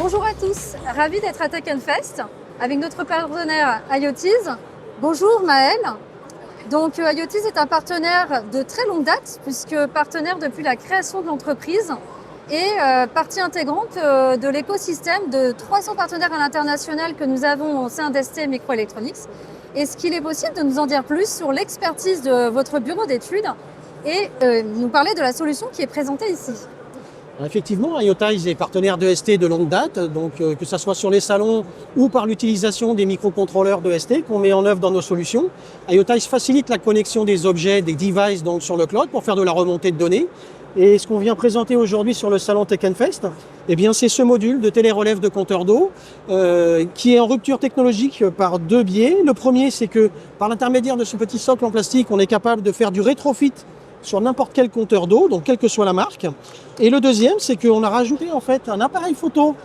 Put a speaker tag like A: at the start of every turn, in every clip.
A: Bonjour à tous, ravi d'être à Tech Fest avec notre partenaire IoTease. Bonjour Maël. Donc IoTease est un partenaire de très longue date puisque partenaire depuis la création de l'entreprise et partie intégrante de l'écosystème de 300 partenaires à l'international que nous avons au sein d'ST Microelectronics. Est-ce qu'il est possible de nous en dire plus sur l'expertise de votre bureau d'études et nous parler de la solution qui est présentée ici?
B: Effectivement, IoTease est partenaire de ST de longue date, donc que ce soit sur les salons ou par l'utilisation des microcontrôleurs de ST qu'on met en œuvre dans nos solutions. IoTease facilite la connexion des objets, des devices donc sur le cloud pour faire de la remontée de données. Et ce qu'on vient présenter aujourd'hui sur le salon Tech Fest, eh bien, c'est ce module de télérelève de compteur d'eau qui est en rupture technologique par deux biais. Le premier, c'est que par l'intermédiaire de ce petit socle en plastique, on est capable de faire du rétrofit sur n'importe quel compteur d'eau, donc quelle que soit la marque. Et le deuxième, c'est qu'on a rajouté en fait un appareil photo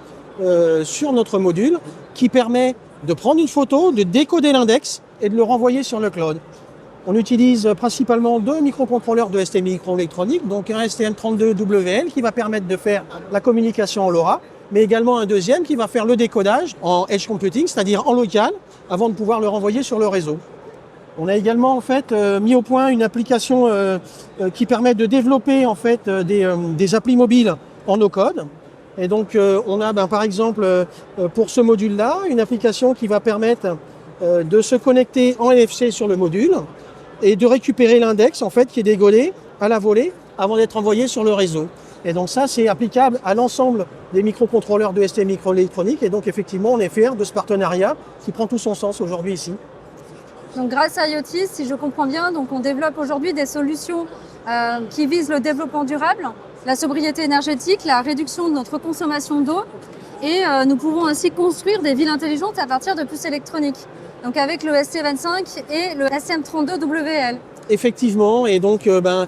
B: sur notre module qui permet de prendre une photo, de décoder l'index et de le renvoyer sur le cloud. On utilise principalement deux microcontrôleurs de ST Microelectronics, donc un STM32WL qui va permettre de faire la communication en LoRa, mais également un deuxième qui va faire le décodage en edge computing, c'est-à-dire en local, avant de pouvoir le renvoyer sur le réseau. On a également en fait mis au point une application qui permet de développer en fait des applis mobiles en no-code. Et donc on a par exemple pour ce module-là une application qui va permettre de se connecter en NFC sur le module et de récupérer l'index en fait qui est dégodé à la volée avant d'être envoyé sur le réseau. Et donc ça c'est applicable à l'ensemble des microcontrôleurs de ST Microelectronics et donc effectivement on est fiers de ce partenariat qui prend tout son sens aujourd'hui ici.
A: Donc grâce à IoTease, si je comprends bien, donc on développe aujourd'hui des solutions qui visent le développement durable, la sobriété énergétique, la réduction de notre consommation d'eau et nous pouvons ainsi construire des villes intelligentes à partir de puces électroniques. Donc avec le ST25 et le STM32WL.
B: Effectivement, et donc le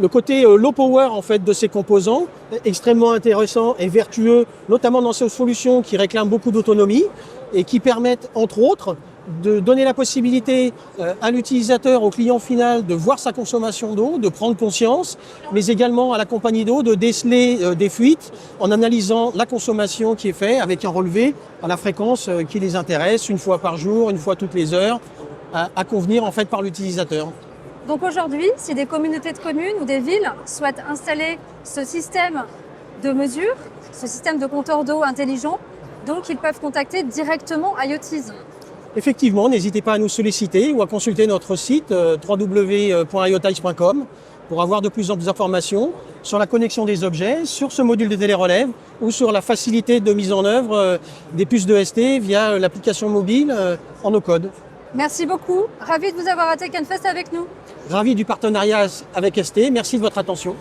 B: côté low power en fait de ces composants est extrêmement intéressant et vertueux, notamment dans ces solutions qui réclament beaucoup d'autonomie et qui permettent entre autres de donner la possibilité à l'utilisateur, au client final, de voir sa consommation d'eau, de prendre conscience, mais également à la compagnie d'eau de déceler des fuites en analysant la consommation qui est faite avec un relevé à la fréquence qui les intéresse, une fois par jour, une fois toutes les heures, à convenir en fait par l'utilisateur.
A: Donc aujourd'hui, si des communautés de communes ou des villes souhaitent installer ce système de mesure, ce système de compteur d'eau intelligent, donc ils peuvent contacter directement IoTease.
B: Effectivement, n'hésitez pas à nous solliciter ou à consulter notre site www.iotease.com pour avoir de plus en plus d'informations sur la connexion des objets, sur ce module de télérelève ou sur la facilité de mise en œuvre des puces de ST via l'application mobile en no-code.
A: Merci beaucoup, ravi de vous avoir à Tech Fest avec nous.
B: Ravi du partenariat avec ST, merci de votre attention.